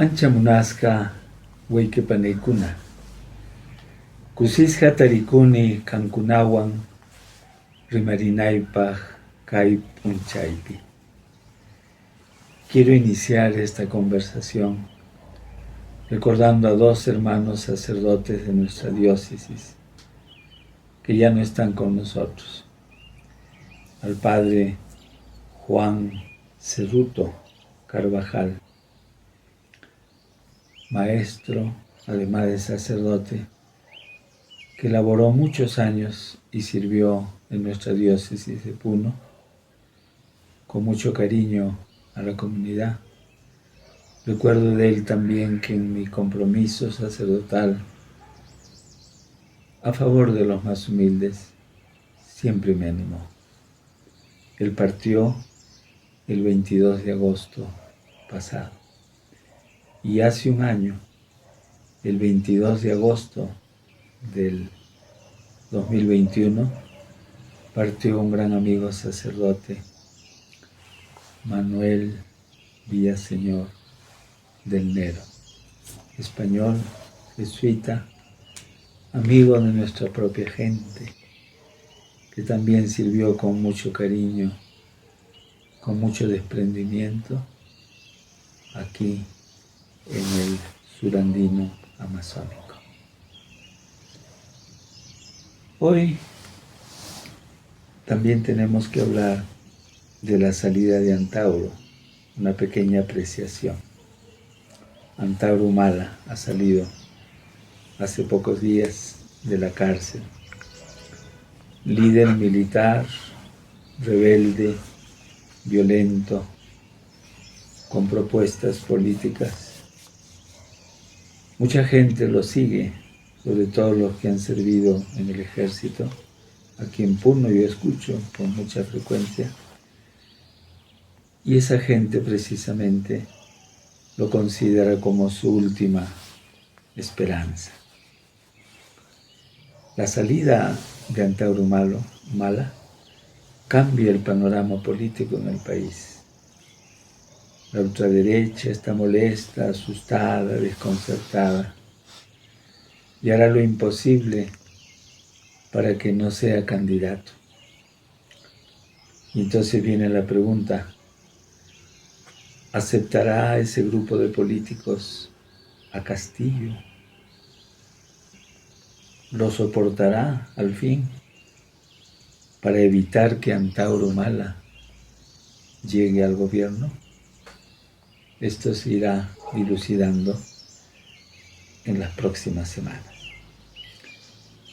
Ancha munasqa wayqipanikuna, kusisqa tarikuni kankunawan rimarinaypaq kay p'unchaypi. Quiero iniciar esta conversación recordando a dos hermanos sacerdotes de nuestra diócesis que ya no están con nosotros. Al padre Juan Cerruto Carvajal, maestro, además de sacerdote, que laboró muchos años y sirvió en nuestra diócesis de Puno con mucho cariño a la comunidad. Recuerdo de él también que en mi compromiso sacerdotal a favor de los más humildes siempre me animó. Él partió el 22 de agosto pasado. Y hace un año, el 22 de agosto del 2021, partió un gran amigo sacerdote, Manuel Villaseñor del Nero, español, jesuita, amigo de nuestra propia gente, que también sirvió con mucho cariño, con mucho desprendimiento, aquí en el surandino amazónico. Hoy también tenemos que hablar de la salida de Antauro, una pequeña apreciación. Antauro Humala ha salido hace pocos días de la cárcel. Líder militar, rebelde, violento, con propuestas políticas. Mucha gente lo sigue, sobre todo los que han servido en el ejército. Aquí en Puno yo escucho con mucha frecuencia. Y esa gente precisamente lo considera como su última esperanza. La salida de Antauro Humala cambia el panorama político en el país. La ultraderecha está molesta, asustada, desconcertada y hará lo imposible para que no sea candidato. Y entonces viene la pregunta, ¿aceptará ese grupo de políticos a Castillo? ¿Lo soportará al fin para evitar que Antauro Humala llegue al gobierno? Esto se irá dilucidando en las próximas semanas.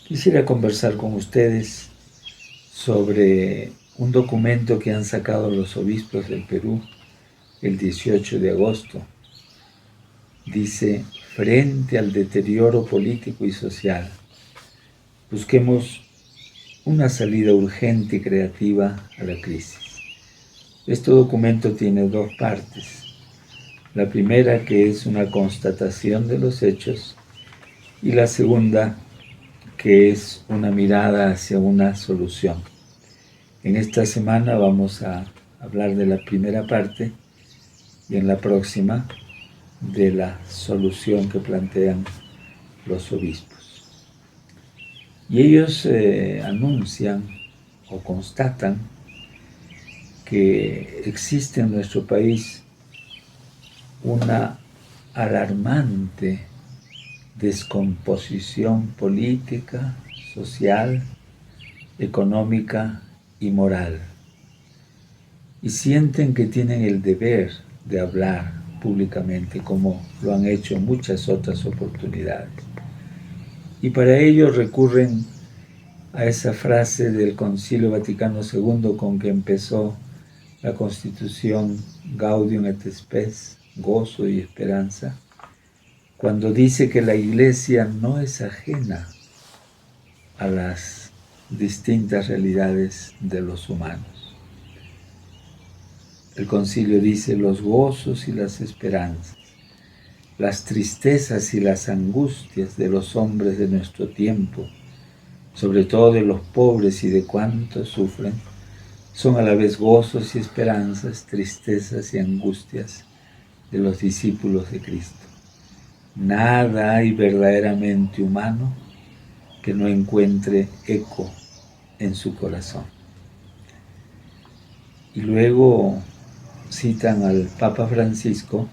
Quisiera conversar con ustedes sobre un documento que han sacado los obispos del Perú el 18 de agosto. Dice, frente al deterioro político y social, busquemos una salida urgente y creativa a la crisis. Este documento tiene dos partes. La primera, que es una constatación de los hechos, y la segunda, que es una mirada hacia una solución. En esta semana vamos a hablar de la primera parte y en la próxima de la solución que plantean los obispos. Y ellos anuncian o constatan que existe en nuestro país una alarmante descomposición política, social, económica y moral. Y sienten que tienen el deber de hablar públicamente, como lo han hecho en muchas otras oportunidades. Y para ello recurren a esa frase del Concilio Vaticano II con que empezó la Constitución Gaudium et Spes, gozo y esperanza, cuando dice que la Iglesia no es ajena a las distintas realidades de los humanos. El concilio dice los gozos y las esperanzas, las tristezas y las angustias de los hombres de nuestro tiempo, sobre todo de los pobres y de cuantos sufren, son a la vez gozos y esperanzas, tristezas y angustias de los discípulos de Cristo. Nada hay verdaderamente humano que no encuentre eco en su corazón. Y luego citan al Papa Francisco,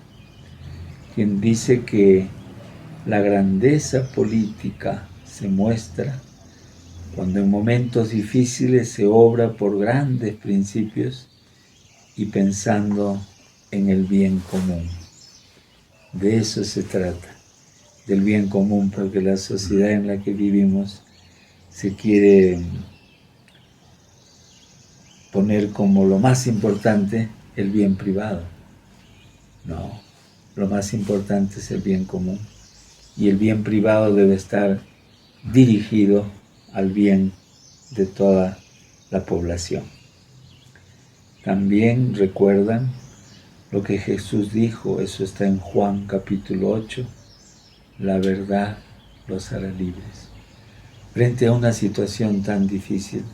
quien dice que la grandeza política se muestra cuando en momentos difíciles se obra por grandes principios y pensando en el bien común. De eso se trata, del bien común, porque la sociedad en la que vivimos se quiere poner como lo más importante el bien privado. No, lo más importante es el bien común. Y el bien privado debe estar dirigido al bien de toda la población. También recuerdan lo que Jesús dijo, eso está en Juan capítulo 8, la verdad los hará libres. Frente a una situación tan difícil,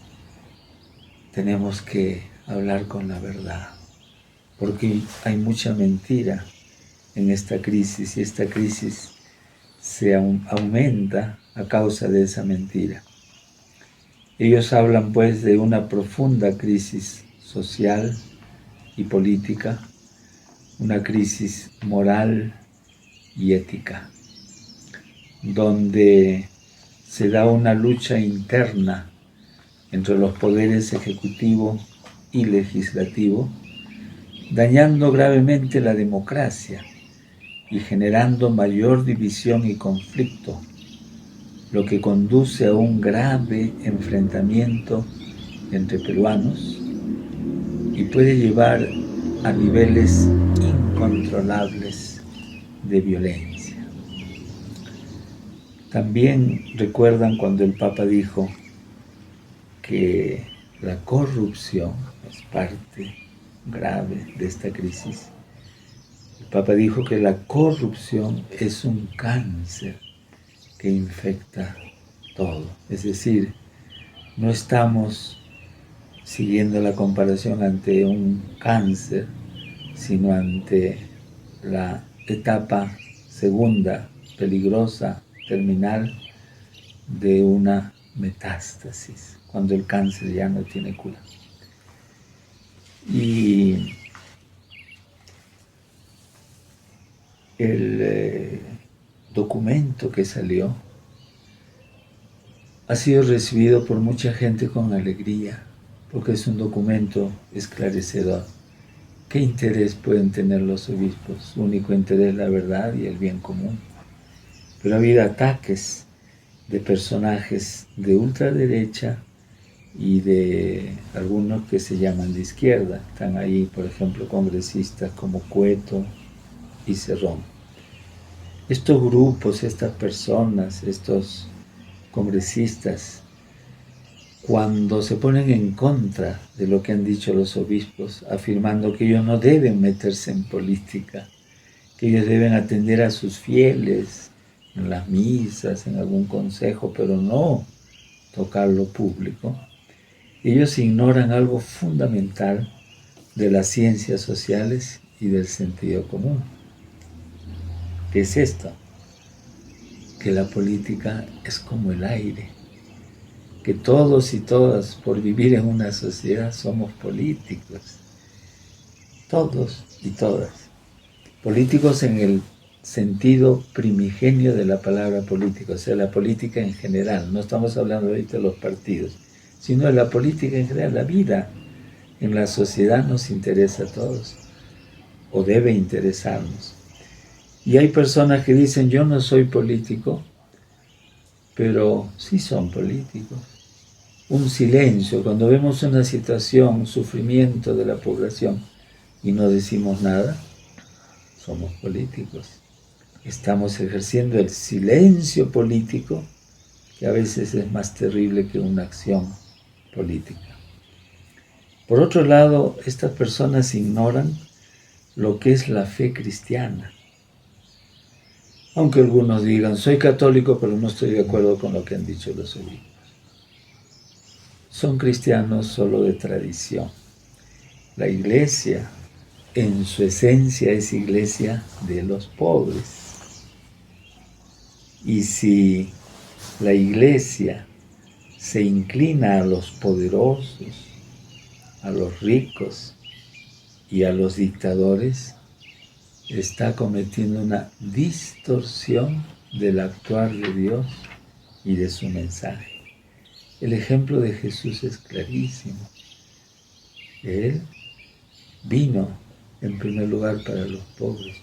tenemos que hablar con la verdad, porque hay mucha mentira en esta crisis y esta crisis se aumenta a causa de esa mentira. Ellos hablan pues de una profunda crisis social y política, una crisis moral y ética, donde se da una lucha interna entre los poderes ejecutivo y legislativo, dañando gravemente la democracia y generando mayor división y conflicto, lo que conduce a un grave enfrentamiento entre peruanos y puede llevar a niveles incontrolables de violencia. También recuerdan cuando el Papa dijo que la corrupción es parte grave de esta crisis. El Papa dijo que la corrupción es un cáncer que infecta todo. Es decir, no estamos siguiendo la comparación ante un cáncer, sino ante la etapa segunda, peligrosa, terminal, de una metástasis, cuando el cáncer ya no tiene cura. Y el documento que salió ha sido recibido por mucha gente con alegría, porque es un documento esclarecedor. ¿Qué interés pueden tener los obispos? Su único interés es la verdad y el bien común. Pero ha habido ataques de personajes de ultraderecha y de algunos que se llaman de izquierda. Están ahí, por ejemplo, congresistas como Cueto y Cerrón. Estos grupos, estas personas, estos congresistas, cuando se ponen en contra de lo que han dicho los obispos, afirmando que ellos no deben meterse en política, que ellos deben atender a sus fieles en las misas, en algún consejo, pero no tocar lo público, ellos ignoran algo fundamental de las ciencias sociales y del sentido común. ¿Qué es esto? Que la política es como el aire, que todos y todas, por vivir en una sociedad, somos políticos. Todos y todas. Políticos en el sentido primigenio de la palabra política, o sea, la política en general. No estamos hablando ahorita de los partidos, sino de la política en general. La vida en la sociedad nos interesa a todos, o debe interesarnos. Y hay personas que dicen, yo no soy político, pero sí son políticos. Un silencio, cuando vemos una situación, un sufrimiento de la población y no decimos nada, somos políticos. Estamos ejerciendo el silencio político, que a veces es más terrible que una acción política. Por otro lado, estas personas ignoran lo que es la fe cristiana. Aunque algunos digan, soy católico, pero no estoy de acuerdo con lo que han dicho los obispos. Son cristianos solo de tradición. La Iglesia en su esencia es iglesia de los pobres. Y si la iglesia se inclina a los poderosos, a los ricos y a los dictadores, está cometiendo una distorsión del actuar de Dios y de su mensaje. El ejemplo de Jesús es clarísimo. Él vino en primer lugar para los pobres,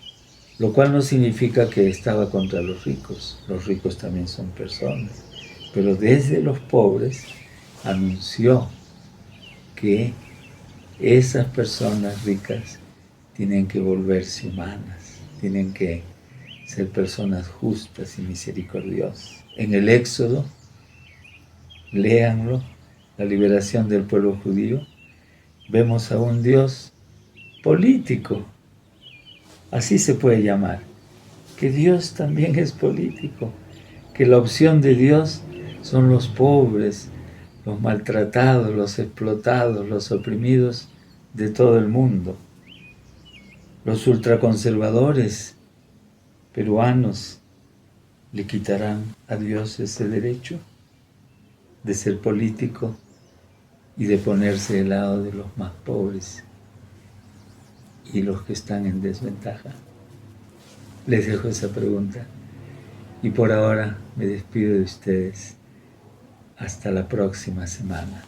lo cual no significa que estaba contra los ricos. Los ricos también son personas, pero desde los pobres anunció que esas personas ricas tienen que volverse humanas, tienen que ser personas justas y misericordiosas. En el Éxodo, léanlo, la liberación del pueblo judío, vemos a un Dios político, así se puede llamar, que Dios también es político, que la opción de Dios son los pobres, los maltratados, los explotados, los oprimidos de todo el mundo. Los ultraconservadores peruanos le quitarán a Dios ese derecho de ser político y de ponerse del lado de los más pobres y los que están en desventaja. Les dejo esa pregunta y por ahora me despido de ustedes. Hasta la próxima semana.